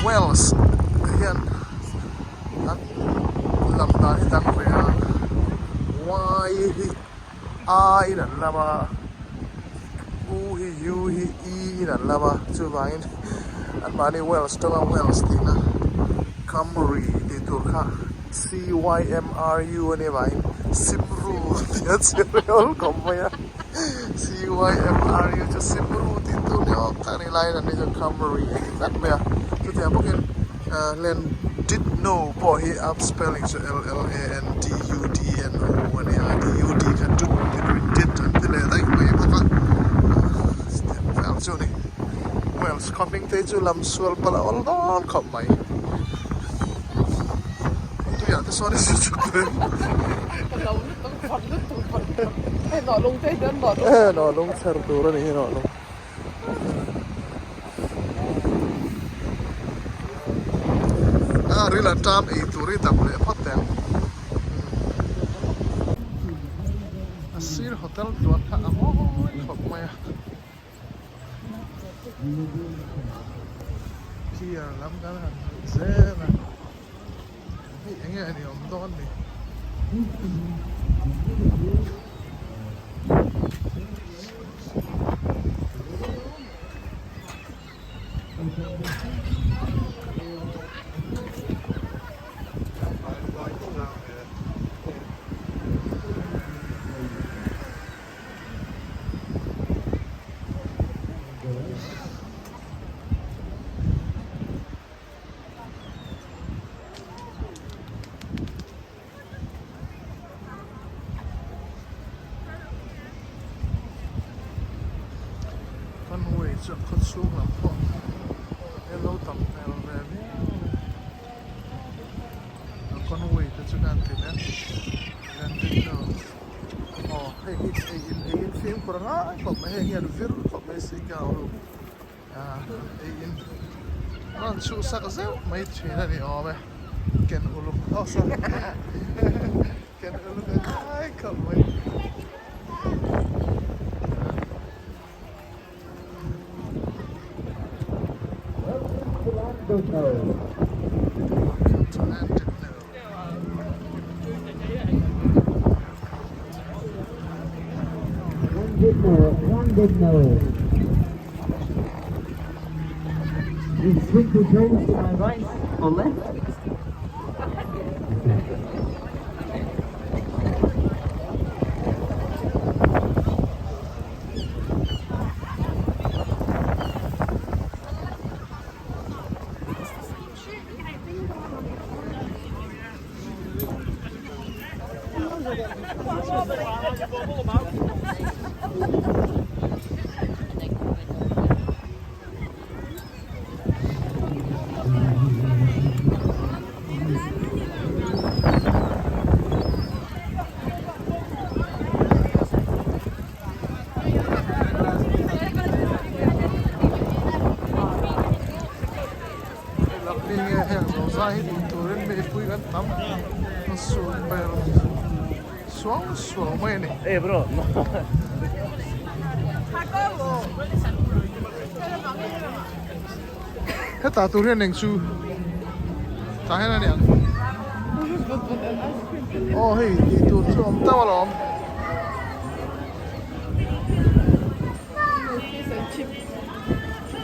Wales hiện at lam ta hi tak ve a y hi I dan lama u hi u hi e dan lama chu wangin an mani Wales to Wales tina Camry ti tur kha CYMRU ani vain Simru tia cheriol komaya CYMRU cho Simru ti tu ne ok tani line ani cho Camry tak bea chu tia bokin len did know po hi up spelling so LLANDUDNO ani a DUD kan tu did an tile dai mai boka well chu ni Wales coming te chu lam sual pala all don khom mai ya te sorry si chu te nọ lung thế đến nọ nọ lung sar tu ra ni nọ lung rila tam e turi tam le hotel asir hotel tuan kha amo khop maya kia lam kan zena ni enge ni om don ni cho con xuống làm thôi lâu tầm nào về con huề cho chúng ta thì đấy gần đến rồi hay in phim của nó còn mấy hay hiện viết còn mấy sĩ cao luôn in nó chú sắc dẻo mấy chuyện này vậy kén uluk sao kén uluk ai cầm mấy One did know. You swing the toes to my right or left? Suang mai ni. Bro. Heta tu rian neng su. Ta hena ni. Oh hey, itu tu om ta wala om.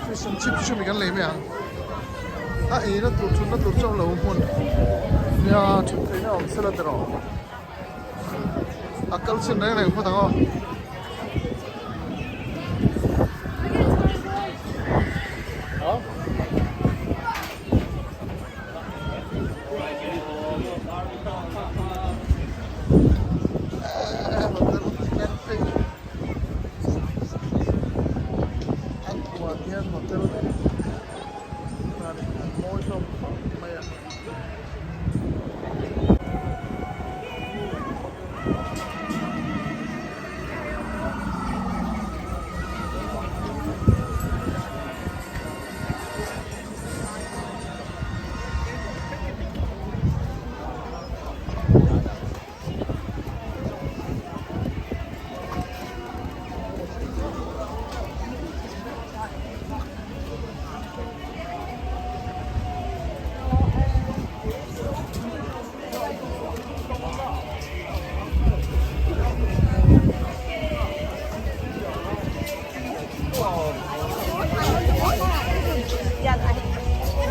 Fish and chips chu mi kan le me ang. Na tu chau lo hun. Ya, chu thei na om sela tero. Akal sin reng reng pho tang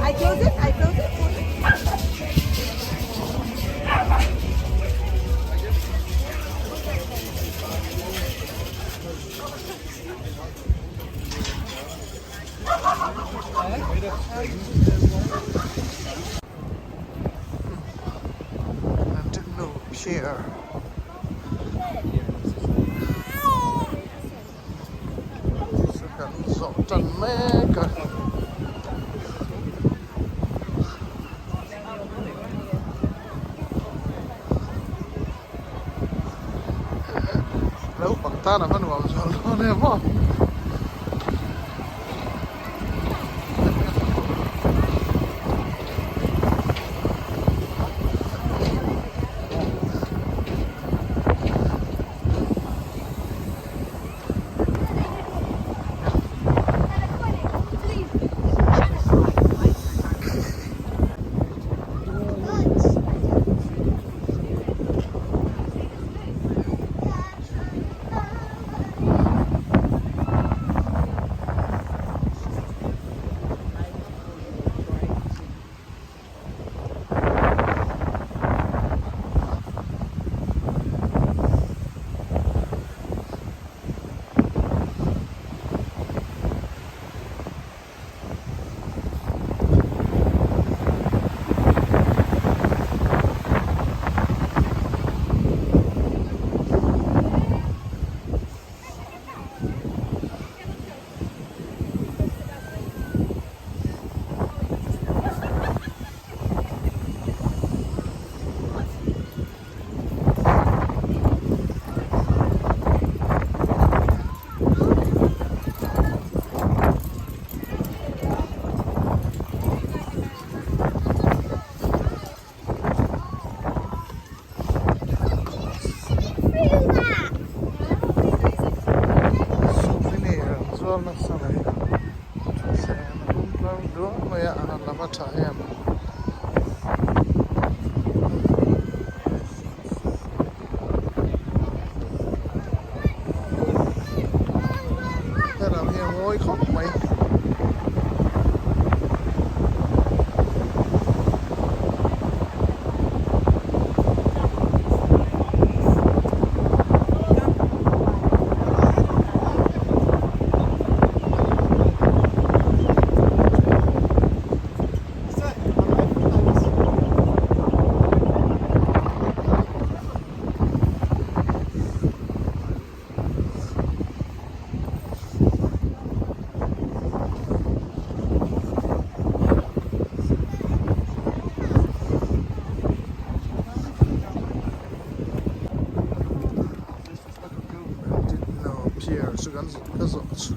I close it. I close it. Nintendo Pier สกันสองจันแม่กะแล้วฝั่งตาหน้ามันว่าจะรอเนี่ยมั้ง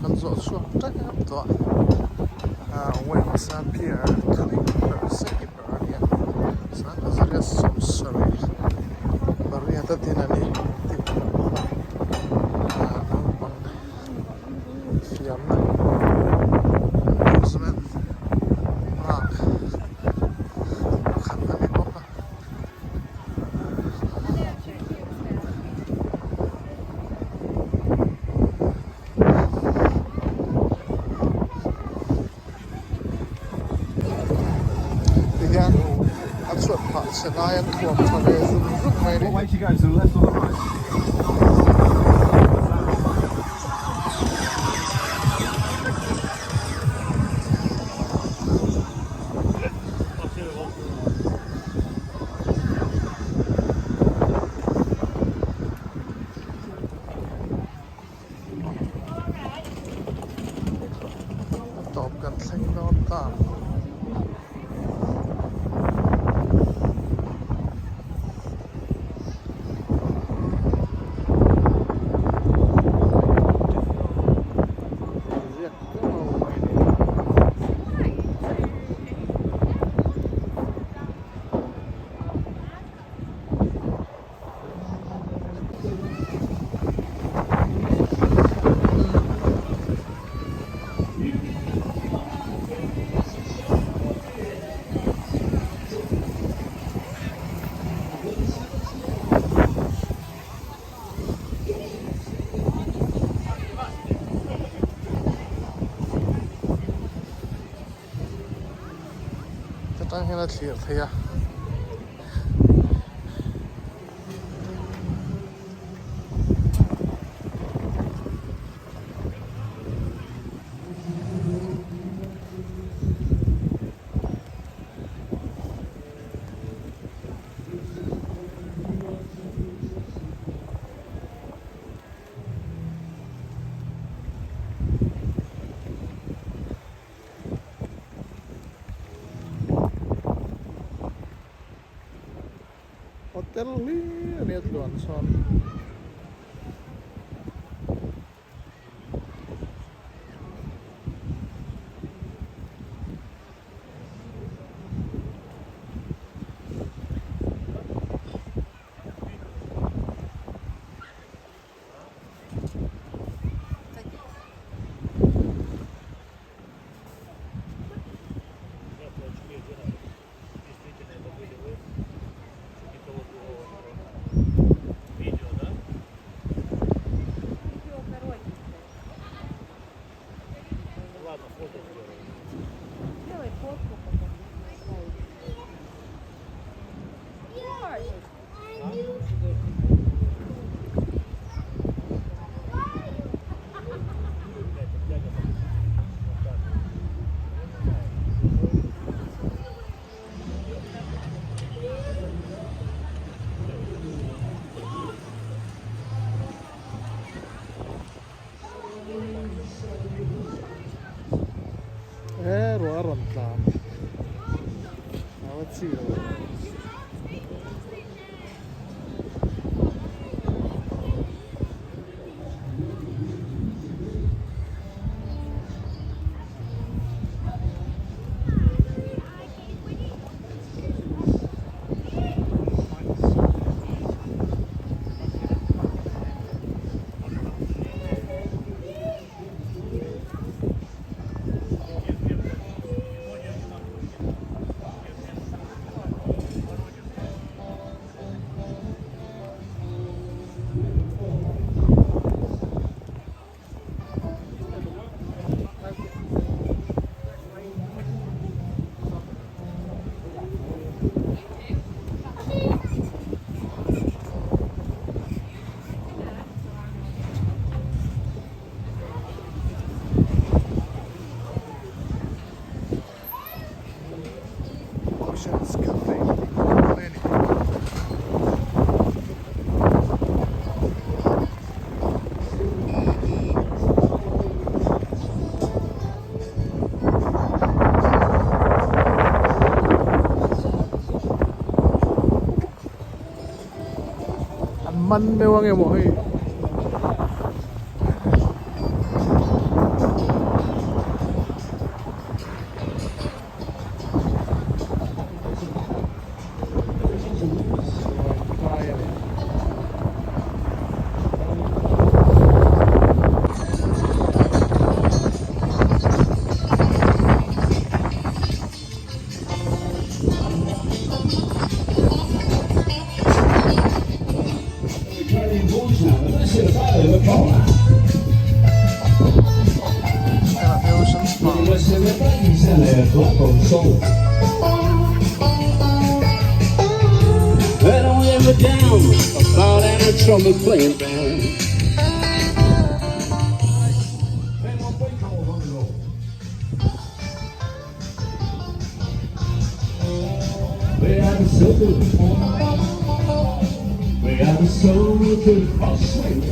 กันสอดช่วงได้ครับตัวเวลซาเพียร์คลิปเปอร์เซกิเปอร์เนี่ยสารจะเรียกสมสรีบริเวณที่นั่นนี่ที่บังฟิล์มสมัยรักขันอะไรบ้างชนะยังขวบทะเลสุดๆไม่ได้ What way to go? To the left or the right? ตอบกันเส้นนอนตาม Katang hena clear thaya. Hotel li aniat luan son. Сделай фотку потом. Ruaran tlam. Awat sih. Oceans Cafe. Many. Man mewang emo hey. Ocean Spa. Well, don't ever down about any trouble playing band. We are the soul, we are the soul to the swing.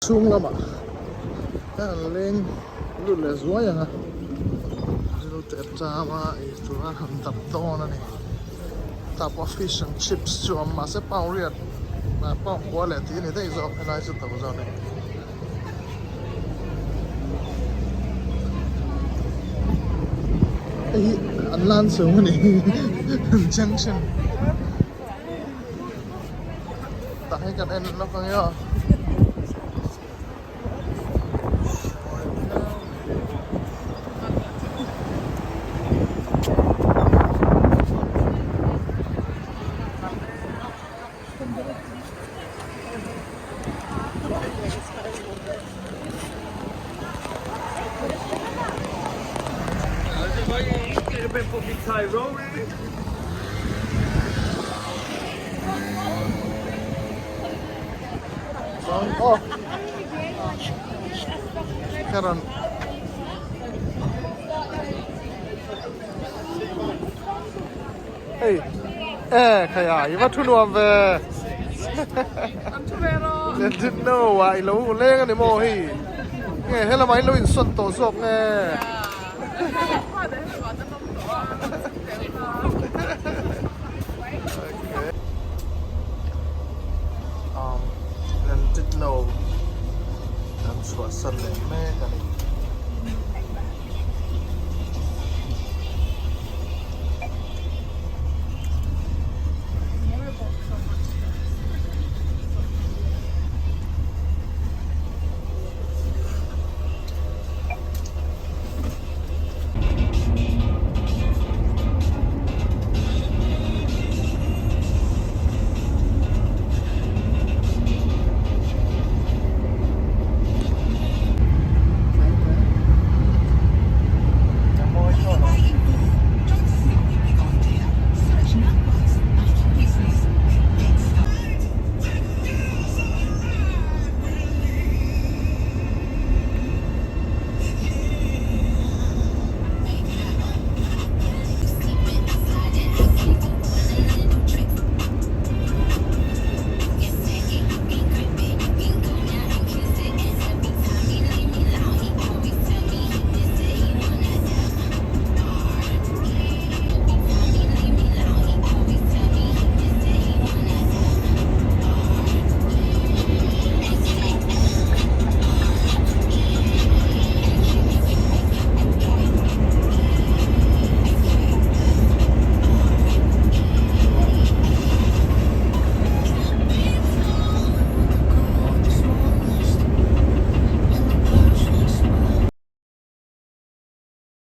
sung lắm ạ. Lên lúc là rúa vậy hả? Lúc đẹp cha mà chúng ta hầm tập to này, tập fish and chips cho mà sẽ bao riết, mà bao quá lẹ tí này thấy rõ cái này sẽ tập rõ này. Ê, anh lan xuống này, junction. Tại cái này nó có nghe. Oh, Karen. Hey, kaya iba tunuan be. Didn't know why lo lengan ni mo hi. Nghe hay là mấy lo in xuân tổ sộp nghe. Didn't know. I'm sure Sunday, man.